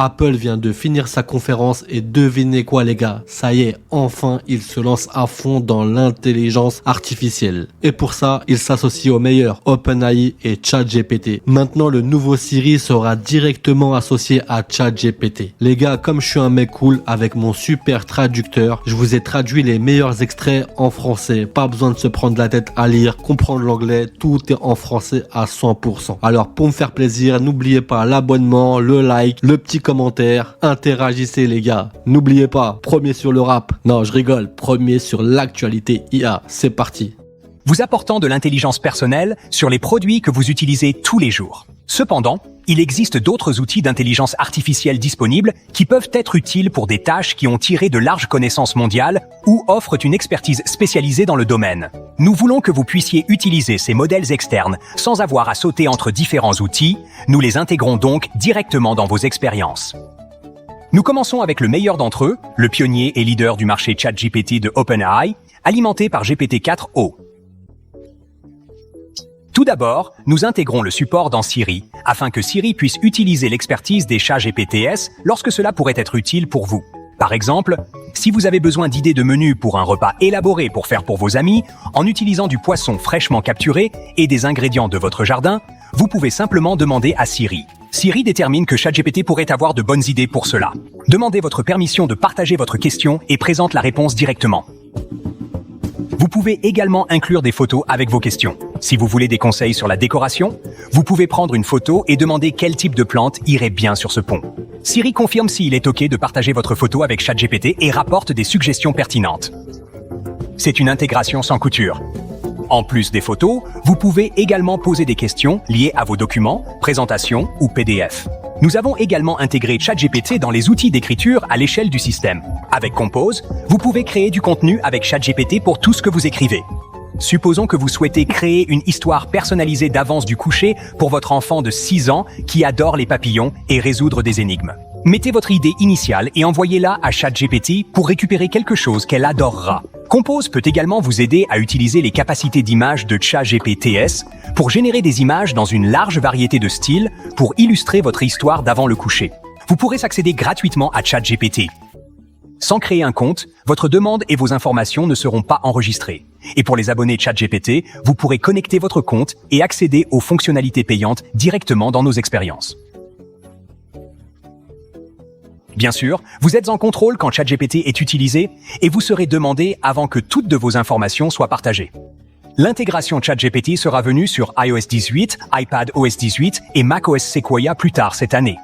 Apple vient de finir sa conférence et devinez quoi les gars, ça y est, enfin il se lance à fond dans l'intelligence artificielle. Et pour ça, il s'associe aux meilleurs, OpenAI et ChatGPT. Maintenant le nouveau Siri sera directement associé à ChatGPT. Les gars, comme je suis un mec cool, avec mon super traducteur, je vous ai traduit les meilleurs extraits en français. Pas besoin de se prendre la tête à lire, comprendre l'anglais, tout est en français à 100%. Alors pour me faire plaisir, n'oubliez pas l'abonnement, le like, le petit commentaire, interagissez les gars. N'oubliez pas, premier sur le rap, non je rigole, premier sur l'actualité IA, c'est parti. Vous apportant de l'intelligence personnelle sur les produits que vous utilisez tous les jours. Cependant, il existe d'autres outils d'intelligence artificielle disponibles qui peuvent être utiles pour des tâches qui ont tiré de larges connaissances mondiales ou offrent une expertise spécialisée dans le domaine. Nous voulons que vous puissiez utiliser ces modèles externes sans avoir à sauter entre différents outils. Nous les intégrons donc directement dans vos expériences. Nous commençons avec le meilleur d'entre eux, le pionnier et leader du marché ChatGPT de OpenAI, alimenté par GPT-4o. Tout d'abord, nous intégrons le support dans Siri, afin que Siri puisse utiliser l'expertise des chats GPTs lorsque cela pourrait être utile pour vous. Par exemple, si vous avez besoin d'idées de menus pour un repas élaboré pour faire pour vos amis, en utilisant du poisson fraîchement capturé et des ingrédients de votre jardin, vous pouvez simplement demander à Siri. Siri détermine que ChatGPT pourrait avoir de bonnes idées pour cela. Demandez votre permission de partager votre question et présente la réponse directement. Vous pouvez également inclure des photos avec vos questions. Si vous voulez des conseils sur la décoration, vous pouvez prendre une photo et demander quel type de plante irait bien sur ce pont. Siri confirme s'il est OK de partager votre photo avec ChatGPT et rapporte des suggestions pertinentes. C'est une intégration sans couture. En plus des photos, vous pouvez également poser des questions liées à vos documents, présentations ou PDF. Nous avons également intégré ChatGPT dans les outils d'écriture à l'échelle du système. Avec Compose, vous pouvez créer du contenu avec ChatGPT pour tout ce que vous écrivez. Supposons que vous souhaitez créer une histoire personnalisée d'avance du coucher pour votre enfant de 6 ans qui adore les papillons et résoudre des énigmes. Mettez votre idée initiale et envoyez-la à ChatGPT pour récupérer quelque chose qu'elle adorera. Compose peut également vous aider à utiliser les capacités d'image de ChatGPTs pour générer des images dans une large variété de styles pour illustrer votre histoire d'avant le coucher. Vous pourrez accéder gratuitement à ChatGPT. Sans créer un compte, votre demande et vos informations ne seront pas enregistrées. Et pour les abonnés ChatGPT, vous pourrez connecter votre compte et accéder aux fonctionnalités payantes directement dans nos expériences. Bien sûr, vous êtes en contrôle quand ChatGPT est utilisé et vous serez demandé avant que toutes de vos informations soient partagées. L'intégration ChatGPT sera venue sur iOS 18, iPadOS 18 et macOS Sequoia plus tard cette année.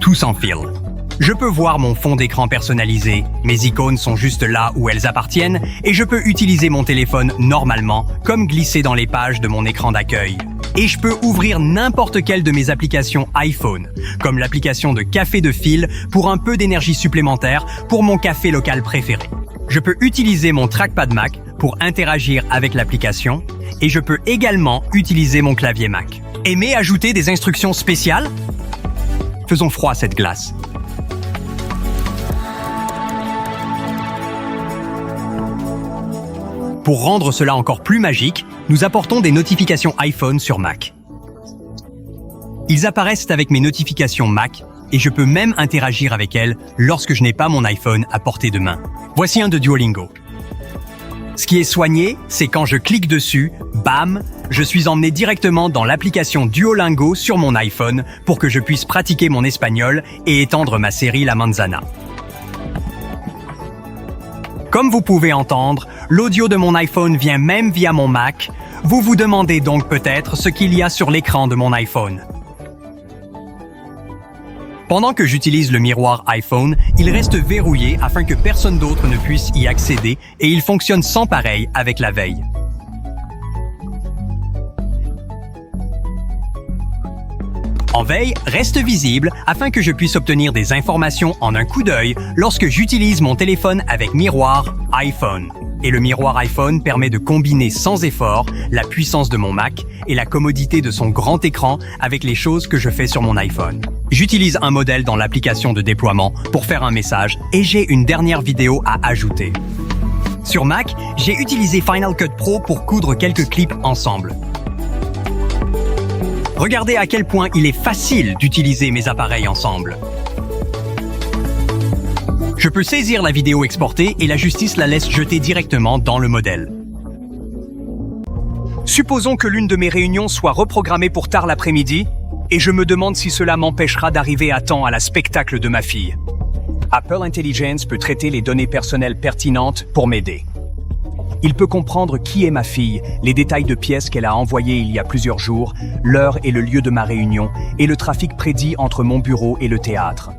Tout sans fil. Je peux voir mon fond d'écran personnalisé, mes icônes sont juste là où elles appartiennent et je peux utiliser mon téléphone normalement, comme glisser dans les pages de mon écran d'accueil. Et je peux ouvrir n'importe quelle de mes applications iPhone, comme l'application de café de fil pour un peu d'énergie supplémentaire pour mon café local préféré. Je peux utiliser mon trackpad Mac pour interagir avec l'application et je peux également utiliser mon clavier Mac. Aimez ajouter des instructions spéciales? Faisons froid cette glace. Pour rendre cela encore plus magique, nous apportons des notifications iPhone sur Mac. Ils apparaissent avec mes notifications Mac et je peux même interagir avec elles lorsque je n'ai pas mon iPhone à portée de main. Voici un de Duolingo. Ce qui est soigné, c'est quand je clique dessus, bam, je suis emmené directement dans l'application Duolingo sur mon iPhone pour que je puisse pratiquer mon espagnol et étendre ma série La Manzana. Comme vous pouvez entendre, l'audio de mon iPhone vient même via mon Mac. Vous vous demandez donc peut-être ce qu'il y a sur l'écran de mon iPhone. Pendant que j'utilise le miroir iPhone, il reste verrouillé afin que personne d'autre ne puisse y accéder et il fonctionne sans pareil avec la veille. En veille reste visible afin que je puisse obtenir des informations en un coup d'œil lorsque j'utilise mon téléphone avec miroir iPhone. Et le miroir iPhone permet de combiner sans effort la puissance de mon Mac et la commodité de son grand écran avec les choses que je fais sur mon iPhone. J'utilise un modèle dans l'application de déploiement pour faire un message et j'ai une dernière vidéo à ajouter. Sur Mac, j'ai utilisé Final Cut Pro pour coudre quelques clips ensemble. Regardez à quel point il est facile d'utiliser mes appareils ensemble. Je peux saisir la vidéo exportée et la justice la laisse jeter directement dans le modèle. Supposons que l'une de mes réunions soit reprogrammée pour tard l'après-midi, et je me demande si cela m'empêchera d'arriver à temps à la spectacle de ma fille. Apple Intelligence peut traiter les données personnelles pertinentes pour m'aider. Il peut comprendre qui est ma fille, les détails de pièces qu'elle a envoyées il y a plusieurs jours, l'heure et le lieu de ma réunion, et le trafic prédit entre mon bureau et le théâtre.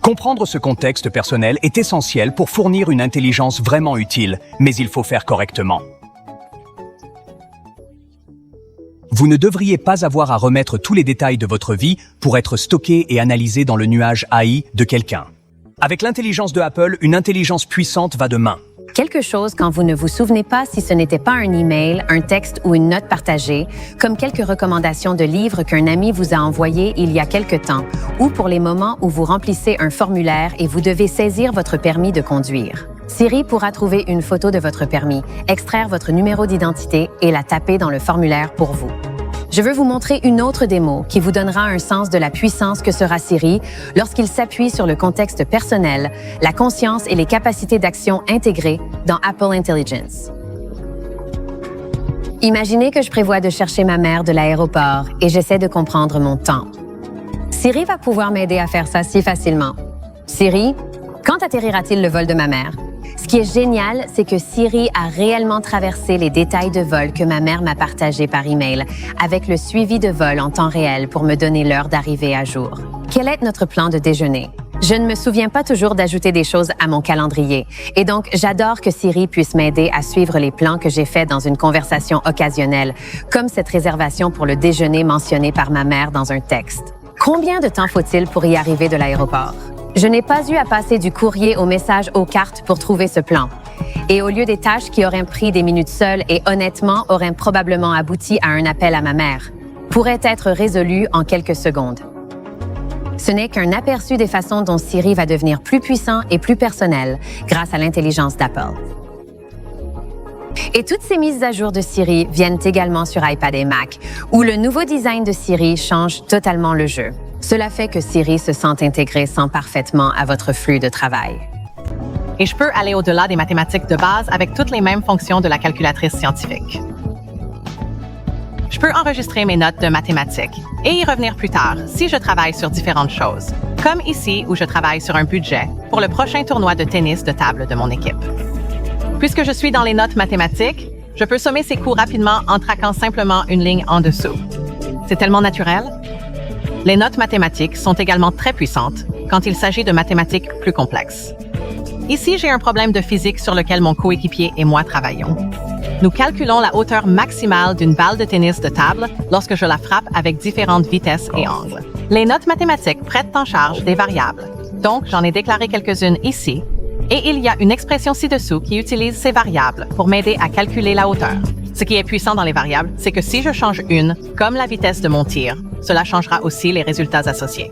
Comprendre ce contexte personnel est essentiel pour fournir une intelligence vraiment utile, mais il faut faire correctement. Vous ne devriez pas avoir à remettre tous les détails de votre vie pour être stockés et analysés dans le nuage AI de quelqu'un. Avec l'intelligence de Apple, une intelligence puissante va de main. Quelque chose quand vous ne vous souvenez pas si ce n'était pas un email, un texte ou une note partagée, comme quelques recommandations de livres qu'un ami vous a envoyés il y a quelque temps, ou pour les moments où vous remplissez un formulaire et vous devez saisir votre permis de conduire. Siri pourra trouver une photo de votre permis, extraire votre numéro d'identité et la taper dans le formulaire pour vous. Je veux vous montrer une autre démo qui vous donnera un sens de la puissance que sera Siri lorsqu'il s'appuie sur le contexte personnel, la conscience et les capacités d'action intégrées dans Apple Intelligence. Imaginez que je prévois de chercher ma mère de l'aéroport et j'essaie de comprendre mon temps. Siri va pouvoir m'aider à faire ça si facilement. Siri, quand atterrira-t-il le vol de ma mère? Ce qui est génial, c'est que Siri a réellement traversé les détails de vol que ma mère m'a partagés par email, avec le suivi de vol en temps réel pour me donner l'heure d'arrivée à jour. Quel est notre plan de déjeuner? Je ne me souviens pas toujours d'ajouter des choses à mon calendrier, et donc j'adore que Siri puisse m'aider à suivre les plans que j'ai faits dans une conversation occasionnelle, comme cette réservation pour le déjeuner mentionnée par ma mère dans un texte. Combien de temps faut-il pour y arriver de l'aéroport? Je n'ai pas eu à passer du courrier au message aux cartes pour trouver ce plan. Et au lieu des tâches qui auraient pris des minutes seules et honnêtement auraient probablement abouti à un appel à ma mère, pourraient être résolues en quelques secondes. Ce n'est qu'un aperçu des façons dont Siri va devenir plus puissant et plus personnel grâce à l'intelligence d'Apple. Et toutes ces mises à jour de Siri viennent également sur iPad et Mac, où le nouveau design de Siri change totalement le jeu. Cela fait que Siri se sent intégrée parfaitement à votre flux de travail. Et je peux aller au-delà des mathématiques de base avec toutes les mêmes fonctions de la calculatrice scientifique. Je peux enregistrer mes notes de mathématiques et y revenir plus tard si je travaille sur différentes choses, comme ici où je travaille sur un budget pour le prochain tournoi de tennis de table de mon équipe. Puisque je suis dans les notes mathématiques, je peux sommer ces coûts rapidement en traquant simplement une ligne en dessous. C'est tellement naturel. Les notes mathématiques sont également très puissantes quand il s'agit de mathématiques plus complexes. Ici, j'ai un problème de physique sur lequel mon coéquipier et moi travaillons. Nous calculons la hauteur maximale d'une balle de tennis de table lorsque je la frappe avec différentes vitesses et angles. Les notes mathématiques prêtent en charge des variables. Donc, j'en ai déclaré quelques-unes ici, et il y a une expression ci-dessous qui utilise ces variables pour m'aider à calculer la hauteur. Ce qui est puissant dans les variables, c'est que si je change une, comme la vitesse de mon tir, cela changera aussi les résultats associés.